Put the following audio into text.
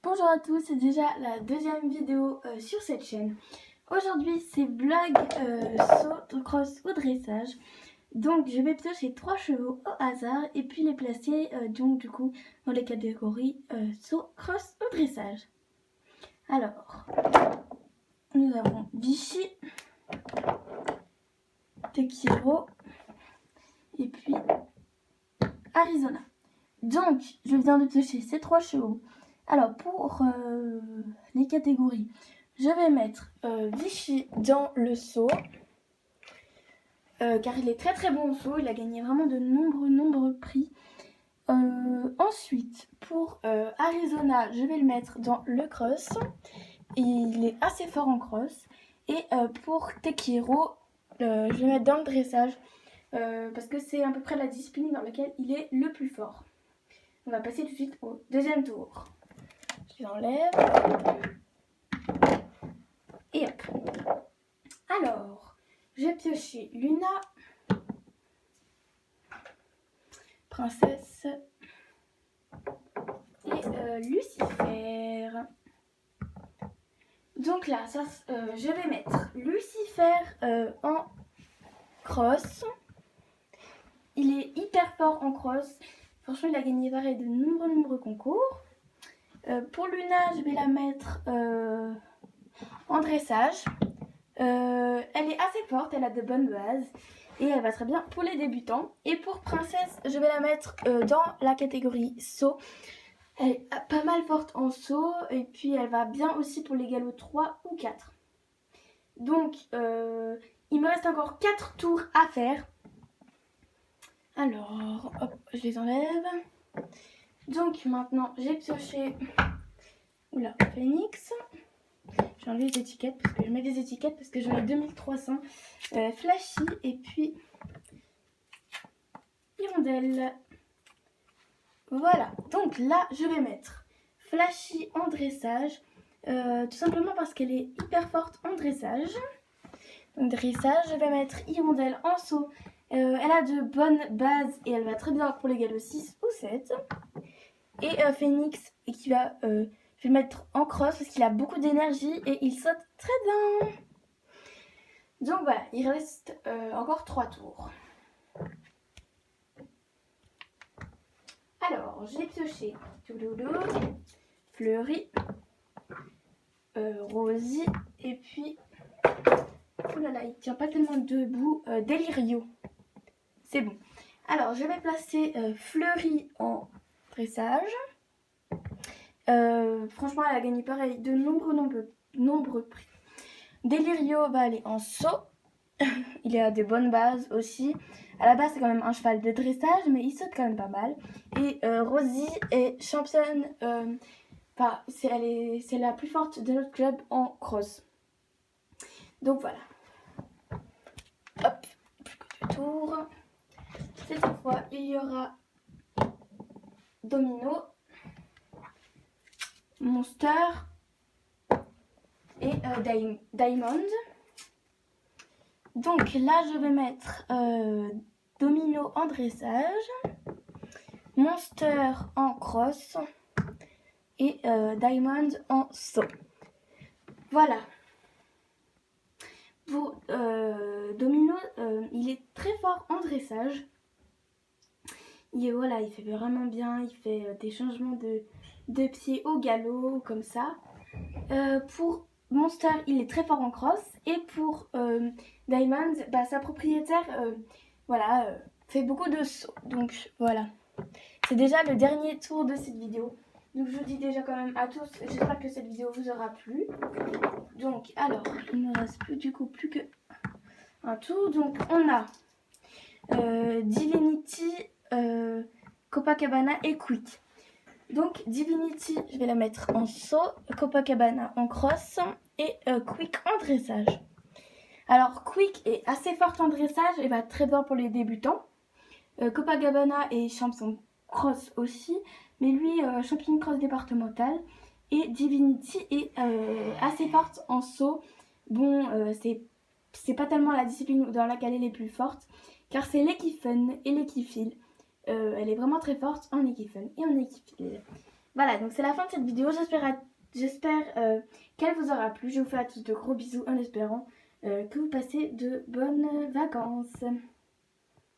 Bonjour à tous, c'est déjà la deuxième vidéo sur cette chaîne. Aujourd'hui c'est vlog saut, cross ou dressage. Donc je vais piocher 3 chevaux au hasard et puis les placer donc du coup dans les catégories saut, cross ou dressage. Alors, nous avons Vichy, Tekiro et puis Arizona. Donc je viens de piocher ces 3 chevaux. Alors pour les catégories, je vais mettre Vichy dans le saut, car il est très très bon au saut, il a gagné vraiment de nombreux prix. Ensuite, pour Arizona, je vais le mettre dans le cross, il est assez fort en cross. Et pour Tekiro, je vais le mettre dans le dressage, parce que c'est à peu près la discipline dans laquelle il est le plus fort. On va passer tout de suite au deuxième tour. Je l'enlève. Et hop. Alors, j'ai pioché Luna, Princesse et Lucifer. Donc là, je vais mettre Lucifer en cross. Il est hyper fort en cross. Franchement, il a gagné pareil de nombreux concours. Pour Luna, je vais la mettre en dressage. Elle est assez forte, elle a de bonnes bases et elle va très bien pour les débutants. Et pour Princesse, je vais la mettre dans la catégorie saut. Elle est pas mal forte en saut et puis elle va bien aussi pour les galops 3 ou 4. Donc il me reste encore 4 tours à faire. Alors hop, je les enlève. Donc maintenant j'ai pioché Phoenix. J'ai enlevé les étiquettes parce que je mets des étiquettes parce que j'en ai 2300. Flashy et puis Hirondelle. Voilà, donc là je vais mettre Flashy en dressage, tout simplement parce qu'elle est hyper forte en dressage. Donc dressage, je vais mettre Hirondelle en saut. Elle a de bonnes bases et elle va très bien pour les galops 6 ou 7. Et Phoenix, je vais le mettre en cross parce qu'il a beaucoup d'énergie et il saute très bien. Donc voilà, il reste encore 3 tours. Alors, j'ai pioché Fleury, Rosie et puis... Oh là là, il tient pas tellement debout. Delirio. C'est bon. Alors, je vais placer Fleury en dressage. Franchement, elle a gagné pareil de nombreux prix. Delirio va aller en saut. Il a des bonnes bases aussi. À la base, c'est quand même un cheval de dressage, mais il saute quand même pas mal. Et Rosie est championne. C'est la plus forte de notre club en cross. Donc voilà. Hop, plus que 2 tours. Cette fois, il y aura Domino, Monster et Diamond. Donc là, je vais mettre Domino en dressage, Monster en cross et Diamond en saut. Voilà. Pour Domino, il est très fort en dressage. Il fait vraiment bien, il fait des changements de pied au galop, comme ça. Pour Monster, il est très fort en cross. Et pour Diamond, sa propriétaire fait beaucoup de sauts. Donc voilà. C'est déjà le dernier tour de cette vidéo. Donc je vous dis déjà quand même à tous, j'espère que cette vidéo vous aura plu. Donc alors, il ne reste plus que un tour. Donc on a Divinity, Copacabana et Quick. Donc Divinity, je vais la mettre en saut, Copacabana en cross et Quick en dressage. Alors Quick est assez forte en dressage et va très bien pour les débutants. Copacabana est champion cross aussi, mais lui champion cross départemental. Et Divinity est assez forte en saut. Bon, c'est pas tellement la discipline dans laquelle elle est plus forte, car c'est l'équifun et l'équifile. Elle est vraiment très forte en équifun et en équifile. Voilà, donc c'est la fin de cette vidéo. J'espère qu'elle vous aura plu. Je vous fais à tous de gros bisous en espérant que vous passez de bonnes vacances.